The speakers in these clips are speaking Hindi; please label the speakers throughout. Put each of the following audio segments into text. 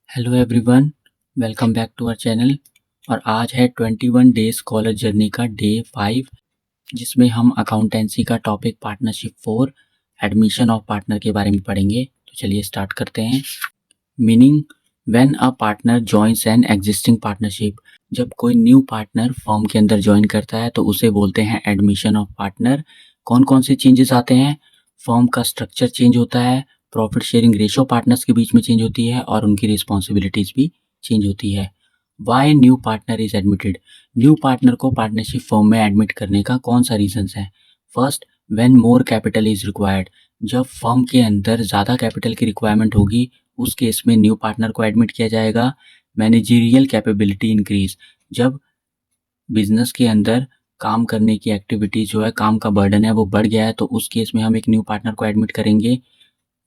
Speaker 1: Hello everyone, welcome back to our channel. और आज है 21 डेज कॉलेज जर्नी का डे 5, जिसमें हम अकाउंटेंसी का topic partnership 4 admission of partner के बारे में पढ़ेंगे। तो चलिए स्टार्ट करते हैं। Meaning, when a partner joins an existing partnership, जब कोई न्यू पार्टनर फर्म के अंदर ज्वाइन करता है तो उसे बोलते हैं एडमिशन ऑफ पार्टनर। कौन कौन से चेंजेस आते हैं? फर्म का स्ट्रक्चर चेंज होता है, प्रॉफिट शेयरिंग रेशो पार्टनर्स के बीच में चेंज होती है और उनकी रिस्पॉन्सिबिलिटीज भी चेंज होती है। Why new partner is admitted, new partner को पार्टनरशिप फर्म में एडमिट करने का कौन सा रीजंस है? First, when more capital is required, जब फर्म के अंदर ज़्यादा कैपिटल की रिक्वायरमेंट होगी उस केस में न्यू पार्टनर को एडमिट किया जाएगा। मैनेजरियल कैपेबिलिटी इंक्रीज, जब बिजनेस के अंदर काम करने की एक्टिविटी जो है, काम का बर्डन है वो बढ़ गया है, तो उस केस में हम एक न्यू पार्टनर को एडमिट करेंगे।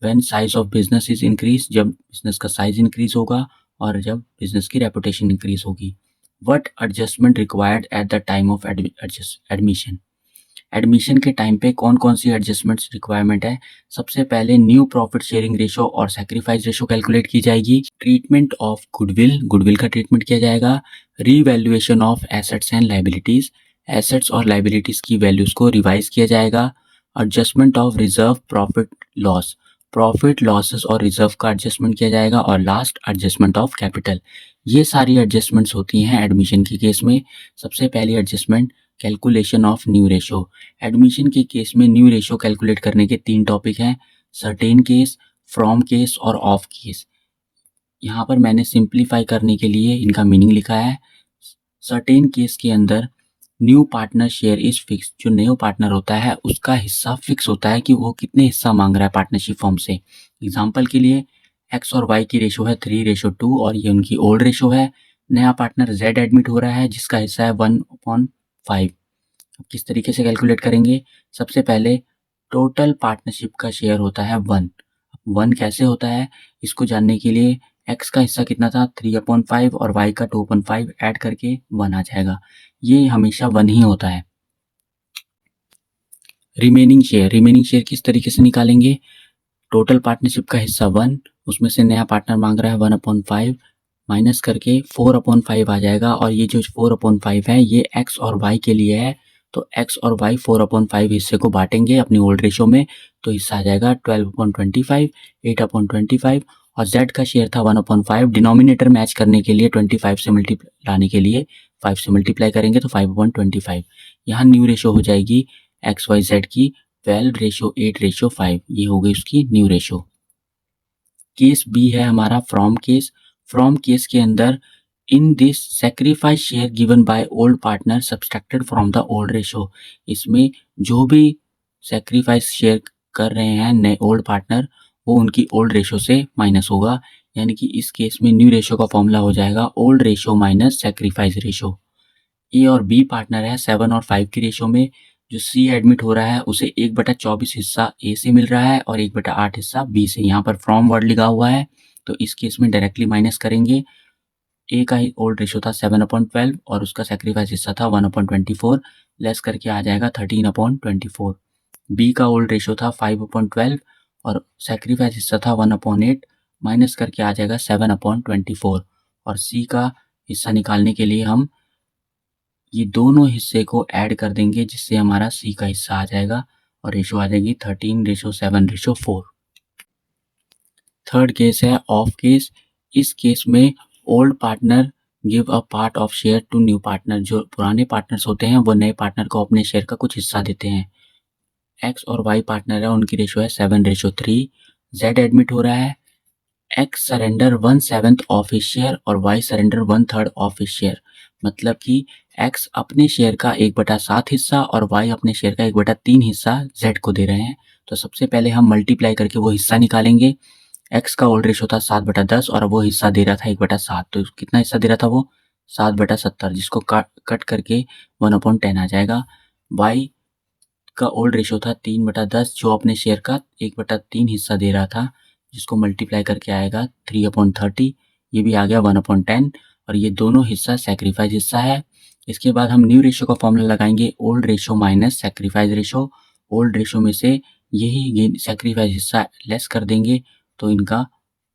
Speaker 1: When size of business is increase, जब बिजनेस का साइज इंक्रीज होगा और जब बिजनेस की रेपुटेशन इंक्रीज होगी। What adjustment required at the time of admission, admission के टाइम पे कौन कौन सी एडजस्टमेंट्स रिक्वायरमेंट है? सबसे पहले न्यू प्रॉफिट शेयरिंग रेशो और सैक्रिफाइस रेशो कैलकुलेट की जाएगी। ट्रीटमेंट ऑफ गुडविल, गुडविल का ट्रीटमेंट किया जाएगा। Revaluation of assets and liabilities, assets और लाइबिलिटीज की वैल्यूज को रिवाइज किया जाएगा। Adjustment of reserve profit loss, profit losses और रिजर्व का एडजस्टमेंट किया जाएगा। और लास्ट, एडजस्टमेंट ऑफ कैपिटल। ये सारी एडजस्टमेंट्स होती हैं एडमिशन के केस में। सबसे पहली adjustment, calculation of new ratio. Admission के केस में न्यू रेशो कैलकुलेट करने के 3 टॉपिक हैं, सर्टेन केस, फ्रॉम केस और ऑफ केस। यहाँ पर मैंने सिंप्लीफाई करने के लिए इनका मीनिंग लिखा है। सर्टेन केस के अंदर new partner share is fix, जो न्यू पार्टनर होता है उसका हिस्सा फिक्स होता है कि वो कितने हिस्सा मांग रहा है पार्टनरशिप फॉर्म से। एग्जाम्पल के लिए एक्स और वाई की रेशो है 3:2 और ये उनकी ओल्ड रेशो है। नया पार्टनर जेड एडमिट हो रहा है जिसका हिस्सा है 1/5। किस तरीके से कैलकुलेट करेंगे? सबसे पहले टोटल पार्टनरशिप का शेयर होता है 1। 1 कैसे होता है, इसको जानने के लिए एक्स का हिस्सा कितना था 3/5 और वाई का 2/5 ऐड करके 1 आ जाएगा। ये हमेशा 1 ही होता है। रिमेनिंग शेयर, रिमेनिंग शेयर किस तरीके से निकालेंगे? टोटल पार्टनरशिप का हिस्सा 1, उसमें से नया पार्टनर मांग रहा है 1/5, माइनस करके 4/5 आ जाएगा। और ये जो 4/5 है ये एक्स और वाई के लिए है, तो एक्स और वाई 4/5 हिस्से को बांटेंगे अपनी ओल्ड रेशो में, तो हिस्सा आ जाएगा 12/25, 8/25। और जेड का शेयर था 1/5, डिनोमिनेटर मैच करने के लिए 25 से लाने के लिए 5 से मल्टीप्लाई करेंगे तो 5/25। यहाँ न्यू रेशो हो जाएगी एक्स वाई जेड की 12:8:5, ये हो गई उसकी न्यू रेशो। केस बी है हमारा फ्रॉम केस। फ्रॉम केस के अंदर in this sacrifice share given by old partner subtracted from the old ratio, इसमें जो भी सैक्रिफाइस शेयर कर रहे हैं नए ओल्ड पार्टनर वो उनकी ओल्ड रेशो से माइनस होगा। यानी कि इस केस में न्यू रेशो का फॉर्मूला हो जाएगा old ratio minus sacrifice ratio. A और बी पार्टनर है 7 और 5 की रेशो में। जो सी एडमिट हो रहा है उसे 1/24 हिस्सा ए से मिल रहा है और 1/8 हिस्सा बी से। यहाँ पर फ्रॉम वर्ड लिखा हुआ है तो इस केस में डायरेक्टली माइनस करेंगे। ए का ही ओल्ड रेशो था 7/12 और उसका सेक्रीफाइस हिस्सा था 1/24, लेस करके आ जाएगा 13/24। बी का ओल्ड रेशो था 5/12 और सेक्रीफाइस हिस्सा था 1/8, माइनस करके आ जाएगा 7/24। और सी का हिस्सा निकालने के लिए हम ये दोनों हिस्से को ऐड कर देंगे जिससे हमारा सी का हिस्सा आ जाएगा और रेशो आ जाएगी 13:7:4। थर्ड केस है ऑफ केस। इस केस में old partner give a part of share to new partner, जो पुराने पार्टनर्स होते हैं वो नए पार्टनर को अपने शेयर का कुछ हिस्सा देते हैं। एक्स और वाई पार्टनर है, उनकी रेशो है 7:3। जेड एडमिट हो रहा है, X surrender 1/7 of his share और Y surrender 1/3 of his share. मतलब कि एक्स अपने शेयर का 1/7 हिस्सा और वाई अपने शेयर का 1/3 हिस्सा जेड को दे रहे हैं। तो सबसे पहले हम मल्टीप्लाई करके वो हिस्सा निकालेंगे। एक्स का ओल्ड रेशो था 7/10 और वो हिस्सा दे रहा था 1/7, तो कितना हिस्सा दे रहा था वो 7/70, जिसको कट करके 1/10 आ जाएगा। वाई का ओल्ड रेशो था 3/10, जो अपने शेयर का 1/3 हिस्सा दे रहा था, जिसको मल्टीप्लाई करके आएगा 3/30, ये भी आ गया 1/10। और ये दोनों हिस्सा सेक्रीफाइस हिस्सा है। इसके बाद हम न्यू रेशो का फॉर्मूला लगाएंगे old ratio minus sacrifice ratio. Old ratio में से यही सेक्रीफाइस हिस्सा लेस कर देंगे तो इनका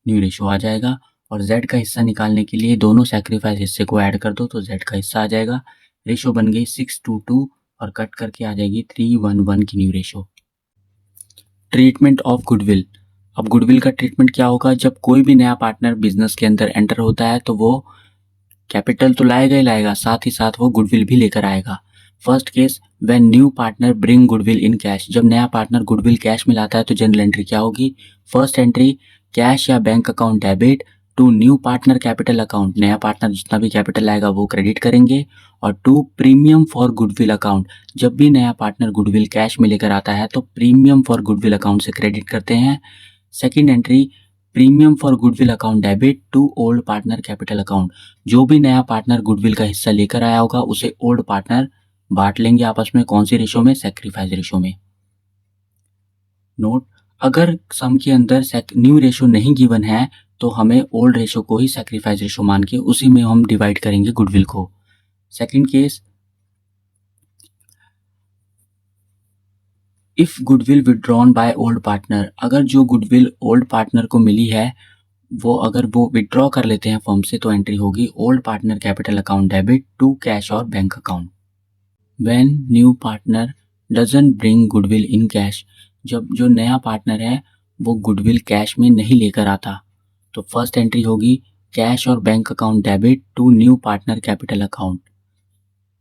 Speaker 1: न्यू रेशो आ जाएगा। और z का हिस्सा निकालने के लिए दोनों सैक्रिफाइस हिस्से को ऐड कर दो तो z का हिस्सा आ जाएगा। रेशो बन गई 6:2 और कट करके आ जाएगी 3:1 की new ratio. Treatment of goodwill. अब गुडविल का ट्रीटमेंट क्या होगा? जब कोई भी नया पार्टनर बिजनेस के अंदर एंटर होता है तो वो कैपिटल तो लाएगा ही लाएगा, साथ ही साथ वो गुडविल भी लेकर आएगा। First case, when new partner bring goodwill in cash. जब नया पार्टनर गुडविल कैश में लाता है तो जनरल एंट्री क्या होगी? फर्स्ट एंट्री, कैश या bank account debit to new partner capital account. नया पार्टनर जितना भी कैपिटल लाएगा वो क्रेडिट करेंगे। और to, premium for goodwill account. जब भी नया पार्टनर गुडविल कैश में लेकर आता है तो प्रीमियम फॉर गुडविल अकाउंट से क्रेडिट करते हैं। Second entry, premium for goodwill account debit to old partner capital account. जो भी नया पार्टनर गुडविल का हिस्सा लेकर आया होगा उसे ओल्ड पार्टनर बांट लेंगे आपस में। कौन सी रेशो में? सैक्रिफाइस रेशो में। नोट, अगर सम के अंदर न्यू रेशो नहीं गिवन है तो हमें ओल्ड रेशो को ही सैक्रिफाइस रेशो मान के उसी में हम डिवाइड करेंगे गुडविल को। Second case, if goodwill withdrawn by old partner. अगर जो गुडविल ओल्ड पार्टनर को मिली है वो अगर वो विड्रॉ कर लेते हैं फर्म से तो एंट्री होगी old partner capital account debit to cash और bank account. When new partner doesn't bring goodwill in cash. जब जो नया पार्टनर है वो गुडविल कैश में नहीं लेकर आता तो फर्स्ट एंट्री होगी कैश और bank account debit to new partner capital account.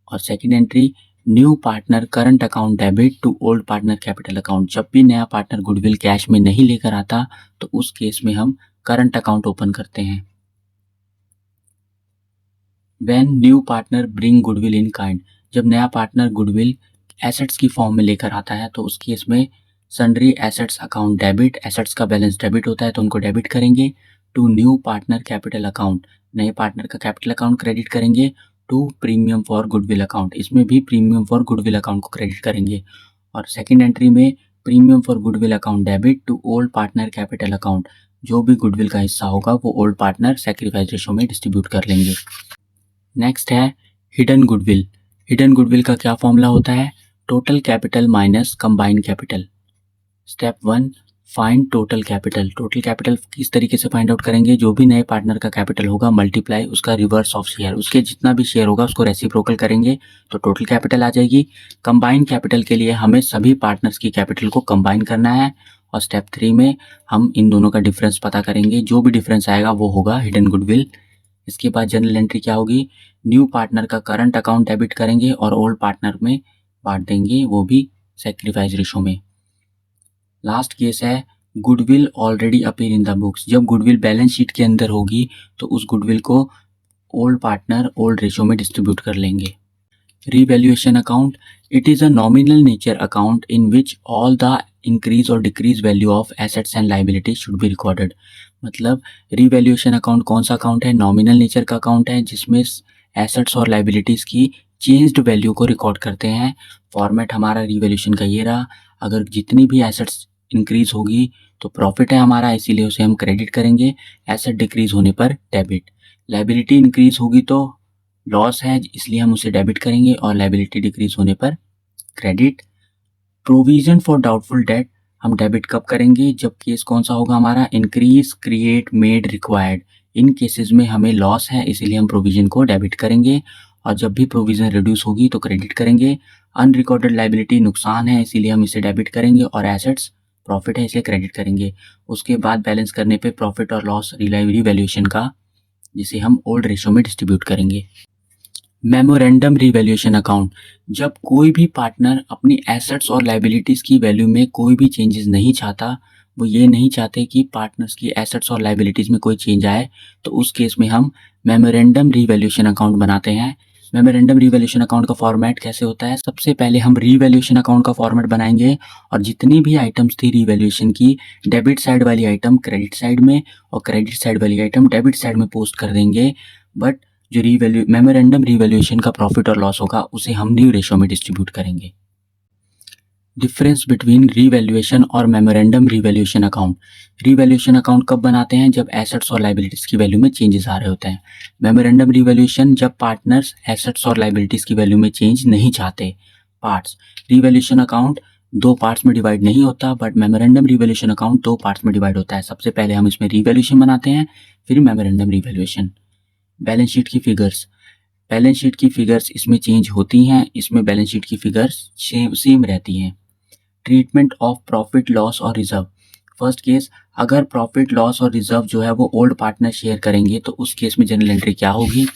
Speaker 1: और second entry, new partner current account debit to old partner capital account. जब भी नया पार्टनर गुडविल कैश में नहीं लेकर आता तो उस केस में हम करंट अकाउंट ओपन करते हैं। When new partner bring goodwill in kind. जब नया पार्टनर गुडविल एसेट्स की फॉर्म में लेकर आता है तो उस केस में sundry assets account debit. Assets का बैलेंस डेबिट होता है तो उनको डेबिट करेंगे to new partner capital account. नए पार्टनर का कैपिटल अकाउंट क्रेडिट करेंगे to premium for goodwill account. इसमें भी प्रीमियम फॉर गुडविल अकाउंट को क्रेडिट करेंगे। और सेकेंड एंट्री में premium for goodwill account debit to old partner capital account. जो भी गुडविल का हिस्सा होगा वो ओल्ड पार्टनर सैक्रिफाइस रेशो में डिस्ट्रीब्यूट कर लेंगे। नेक्स्ट है हिडन गुडविल। हिडन गुडविल का क्या फॉर्मूला होता है? Total capital minus combined capital. Step 1, find total capital. Total capital किस तरीके से फाइंड आउट करेंगे? जो भी नए पार्टनर का कैपिटल होगा मल्टीप्लाई उसका रिवर्स ऑफ शेयर, उसके जितना भी शेयर होगा उसको रेसिप्रोकल करेंगे तो टोटल कैपिटल आ जाएगी। कंबाइंड कैपिटल के लिए हमें सभी पार्टनर्स की कैपिटल को कंबाइन करना है और स्टेप 3 में हम इन दोनों का डिफरेंस पता करेंगे। जो भी डिफरेंस आएगा वो होगा हिडन गुडविल। इसके बाद जनरल एंट्री क्या होगी? न्यू पार्टनर का करंट अकाउंट डेबिट करेंगे और ओल्ड पार्टनर में बांट देंगे, वो भी सैक्रिफाइस रेशो में। लास्ट केस है goodwill already appear in the books. जब गुडविल बैलेंस शीट के अंदर होगी तो उस गुडविल को ओल्ड पार्टनर ओल्ड रेशो में डिस्ट्रीब्यूट कर लेंगे। Revaluation account, it is a nominal nature account in which all the increase और decrease value of assets and liabilities should be recorded. मतलब रिवैल्यूएशन अकाउंट कौन सा अकाउंट है? नॉमिनल नेचर का अकाउंट है जिसमें एसेट्स और लाइबिलिटीज की चेंज्ड वैल्यू को रिकॉर्ड करते हैं। फॉर्मेट हमारा रिवैल्यूएशन का ये रहा। अगर जितनी भी एसेट्स इंक्रीज होगी तो प्रॉफिट है हमारा, इसीलिए उसे हम क्रेडिट करेंगे। एसेट डिक्रीज होने पर डेबिट। लाइबिलिटी इंक्रीज होगी तो लॉस है इसलिए हम उसे डेबिट करेंगे और लाइबिलिटी डिक्रीज होने पर credit. Provision for doubtful debt हम डेबिट कब करेंगे? जब केस कौन सा होगा हमारा? Increase, create, made, required. इन केसेस में हमें लॉस है इसीलिए हम प्रोविजन को डेबिट करेंगे और जब भी प्रोविजन रिड्यूस होगी तो क्रेडिट करेंगे। अनरिकॉर्डेड लाइबिलिटी नुकसान है इसीलिए हम इसे डेबिट करेंगे और एसेट्स प्रॉफिट है इसे क्रेडिट करेंगे। उसके बाद बैलेंस करने पे प्रॉफिट और लॉस रिवैल्यूएशन का, जिसे हम ओल्ड रेशो में डिस्ट्रीब्यूट करेंगे। मेमोरेंडम रिवैल्यूएशन अकाउंट, जब कोई भी पार्टनर अपनी एसेट्स और लाइबिलिटीज की वैल्यू में कोई भी चेंजेस नहीं चाहता, वो ये नहीं चाहते कि पार्टनर्स की एसेट्स और लाइबिलिटीज में कोई चेंज आए, तो उस केस में हम मेमोरेंडम रिवैल्यूएशन अकाउंट बनाते हैं। मेमोरेंडम रिवैल्यूएशन अकाउंट का फॉर्मेट कैसे होता है? सबसे पहले हम रिवैल्यूएशन अकाउंट का फॉर्मेट बनाएंगे और जितनी भी आइटम्स थी रिवैल्यूएशन की, डेबिट साइड वाली आइटम क्रेडिट साइड में और क्रेडिट साइड वाली आइटम डेबिट साइड में पोस्ट कर देंगे। बट जो मेमोरेंडम रिवैल्यूएशन का प्रॉफिट और लॉस होगा उसे हम न्यू रेशो में डिस्ट्रीब्यूट करेंगे। डिफरेंस बिटवीन रिवैल्यूएशन और memorandum revaluation account. Revaluation account कब बनाते हैं? जब एसेट्स और लाइबिलिटीज की वैल्यू में चेंजेस आ रहे होते हैं। मेमोरेंडम रिवैल्यूएशन जब पार्टनर्स एसेट्स और लाइबिलिटीज की वैल्यू में चेंज नहीं चाहते। पार्ट्स, रिवैल्यूएशन अकाउंट दो पार्ट्स में डिवाइड नहीं होता, बट मेमोरेंडम रिवैल्यूएशन अकाउंट दो पार्ट्स में डिवाइड होता है। सबसे पहले हम इसमें रिवैल्यूएशन बनाते हैं, फिर मेमोरेंडम रिवैल्यूएशन। बैलेंस शीट की फिगर्स, बैलेंस शीट की फिगर्स इसमें चेंज होती हैं, इसमें बैलेंस शीट की फिगर्स सेम रहती हैं। ट्रीटमेंट ऑफ प्रॉफिट लॉस और रिजर्व। फर्स्ट केस, अगर प्रॉफिट लॉस और रिजर्व जो है वो ओल्ड पार्टनर शेयर करेंगे तो उस केस में जनरल एंट्री क्या होगी,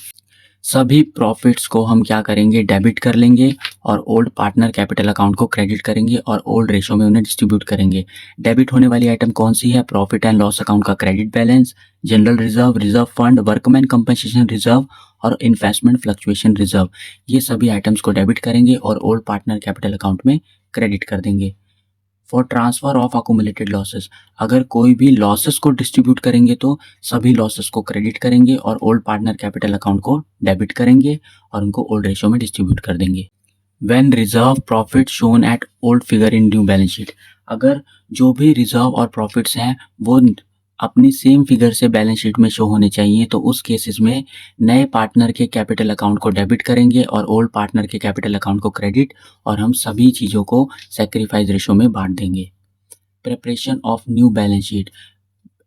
Speaker 1: सभी प्रॉफिट्स को हम क्या करेंगे, डेबिट कर लेंगे और ओल्ड पार्टनर कैपिटल अकाउंट को क्रेडिट करेंगे और ओल्ड रेशो में उन्हें डिस्ट्रीब्यूट करेंगे। डेबिट होने वाली आइटम कौन सी है, प्रॉफिट एंड लॉस अकाउंट का credit balance, general reserve, reserve fund, workman compensation reserve और इन्वेस्टमेंट फ्लक्चुएशन रिजर्व। ये सभी आइटम्स को डेबिट करेंगे और ओल्ड पार्टनर कैपिटल अकाउंट में क्रेडिट कर देंगे। For transfer of accumulated losses, अगर कोई भी लॉसेस को डिस्ट्रीब्यूट करेंगे तो सभी लॉसेस को क्रेडिट करेंगे और ओल्ड पार्टनर कैपिटल अकाउंट को डेबिट करेंगे और उनको ओल्ड रेशो में डिस्ट्रीब्यूट कर देंगे। When reserve profit shown at old figure in new balance sheet, अगर जो भी रिजर्व और प्रॉफिट्स हैं वो अपनी सेम फिगर से बैलेंस शीट में शो होने चाहिए, तो उस केसेस में नए पार्टनर के कैपिटल अकाउंट को डेबिट करेंगे और ओल्ड पार्टनर के कैपिटल अकाउंट को क्रेडिट, और हम सभी चीज़ों को सैक्रिफाइस रेशो में बांट देंगे। Preparation of new balance sheet,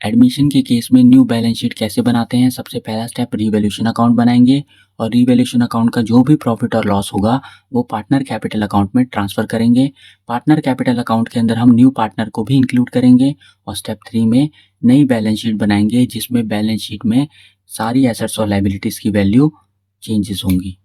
Speaker 1: admission के केस में न्यू बैलेंस शीट कैसे बनाते हैं, सबसे पहला स्टेप रिवैल्यूएशन अकाउंट बनाएंगे और रिवैल्यूएशन अकाउंट का जो भी प्रॉफिट और लॉस होगा वो पार्टनर कैपिटल अकाउंट में ट्रांसफ़र करेंगे। पार्टनर कैपिटल अकाउंट के अंदर हम न्यू पार्टनर को भी इंक्लूड करेंगे और स्टेप 3 में नई बैलेंस शीट बनाएंगे जिसमें बैलेंस शीट में सारी एसेट्स और लायबिलिटीज़ की वैल्यू चेंजेस होंगी।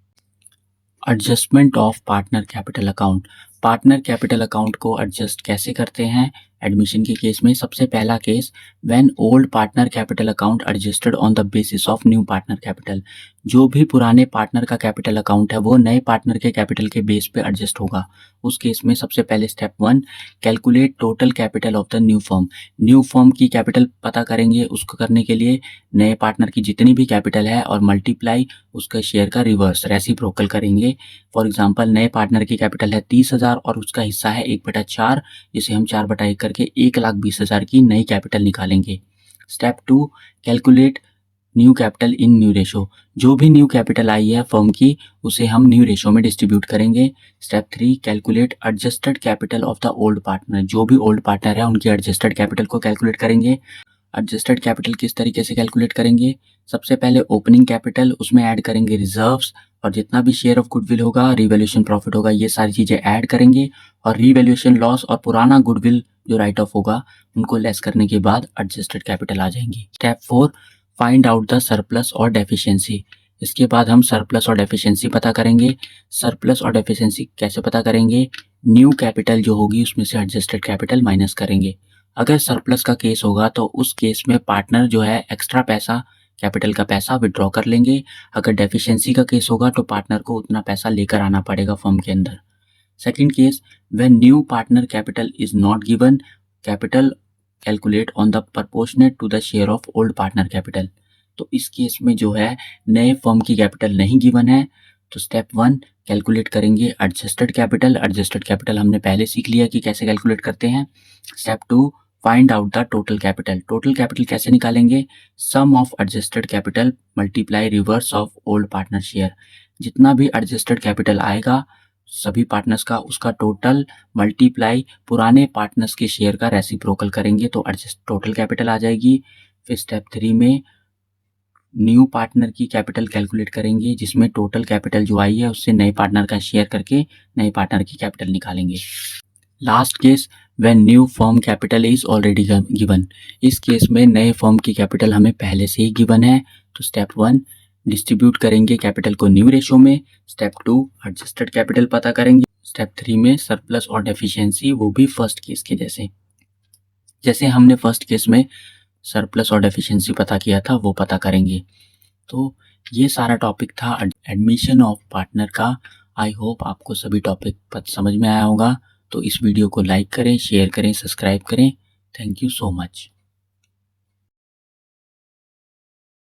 Speaker 1: Adjustment of partner capital account, partner capital account को एडजस्ट कैसे करते हैं एडमिशन के केस में, सबसे पहला case, when old partner capital account adjusted on the basis of new partner capital, जो भी पुराने पार्टनर का कैपिटल अकाउंट है वो नए पार्टनर के कैपिटल के बेस पे एडजस्ट होगा। उस केस में सबसे पहले step 1, calculate total capital of the new firm, new firm की कैपिटल पता करेंगे। उसको करने के लिए नए पार्टनर की जितनी भी कैपिटल है और मल्टीप्लाई उसका शेयर का रिवर्स रेसिप्रोकल करेंगे। फॉर एग्जांपल, नए पार्टनर की कैपिटल है 30,000 और उसका हिस्सा है 1/4, जिसे हम 4/1 करके 1,20,000 की नई कैपिटल निकालेंगे। Step 2, calculate new capital in new ratio, जो भी न्यू कैपिटल आई है फर्म की उसे हम न्यू रेशो में डिस्ट्रीब्यूट करेंगे। Step 3, calculate adjusted capital of the old partner, जो भी ओल्ड पार्टनर है उनकी एडजस्टेड कैपिटल को कैलकुलेट करेंगे। एडजस्टेड कैपिटल किस तरीके से कैलकुलेट करेंगे, सबसे पहले ओपनिंग कैपिटल, उसमें ऐड करेंगे रिजर्व्स और जितना भी शेयर ऑफ गुडविल होगा, रिवैल्यूएशन प्रॉफिट होगा, ये सारी चीज़ें ऐड करेंगे और रिवैल्यूएशन लॉस और पुराना गुडविल जो राइट ऑफ होगा उनको लेस करने के बाद एडजस्टेड कैपिटल आ जाएंगी। Step 4, find out the surplus और डेफिशिएंसी, इसके बाद हम सरप्लस और डेफिशिएंसी पता करेंगे। सरप्लस और डेफिशिएंसी कैसे पता करेंगे, न्यू कैपिटल जो होगी उसमें से एडजस्टेड कैपिटल माइनस करेंगे। अगर सरप्लस का केस होगा तो उस केस में पार्टनर जो है एक्स्ट्रा पैसा, कैपिटल का पैसा विड्रॉ कर लेंगे। अगर डेफिशिएंसी का केस होगा तो पार्टनर को उतना पैसा लेकर आना पड़ेगा फर्म के अंदर। Second case, when new partner capital is not given, capital calculate on the proportionate to the share of old partner capital, तो इस केस में जो है नए फर्म की कैपिटल नहीं गिवन है तो स्टेप 1, कैलकुलेट करेंगे एडजस्टेड कैपिटल। एडजस्टेड कैपिटल हमने पहले सीख लिया कि कैसे कैलकुलेट करते हैं। Step 2, find out the total capital. Total capital कैसे निकालेंगे, sum of adjusted capital multiply reverse of old partner share, जितना भी एडजस्टेड कैपिटल आएगा सभी पार्टनर्स का उसका टोटल मल्टीप्लाई पुराने पार्टनर्स के शेयर का रेसिप्रोकल करेंगे तो एडजस्ट टोटल कैपिटल आ जाएगी। फिर स्टेप 3 में न्यू पार्टनर की कैपिटल कैलकुलेट करेंगे जिसमें टोटल कैपिटल जो आई है उससे नए पार्टनर का शेयर करके नए पार्टनर की कैपिटल निकालेंगे। Last case, when new firm capital is already given, इस केस में नए फर्म की कैपिटल हमें पहले से ही गिवन है तो स्टेप 1, डिस्ट्रीब्यूट करेंगे कैपिटल को न्यू रेशो में। स्टेप 2, एडजस्टेड कैपिटल पता करेंगे। स्टेप 3 में सरप्लस और डेफिशिएंसी, वो भी फर्स्ट केस के जैसे हमने फर्स्ट केस में सरप्लस और डेफिशिएंसी पता किया था वो पता करेंगे। तो ये सारा टॉपिक था एडमिशन ऑफ पार्टनर का। आई होप आपको सभी टॉपिक समझ में आया होगा। तो इस वीडियो को लाइक करें, शेयर करें, सब्सक्राइब करें। Thank you so much.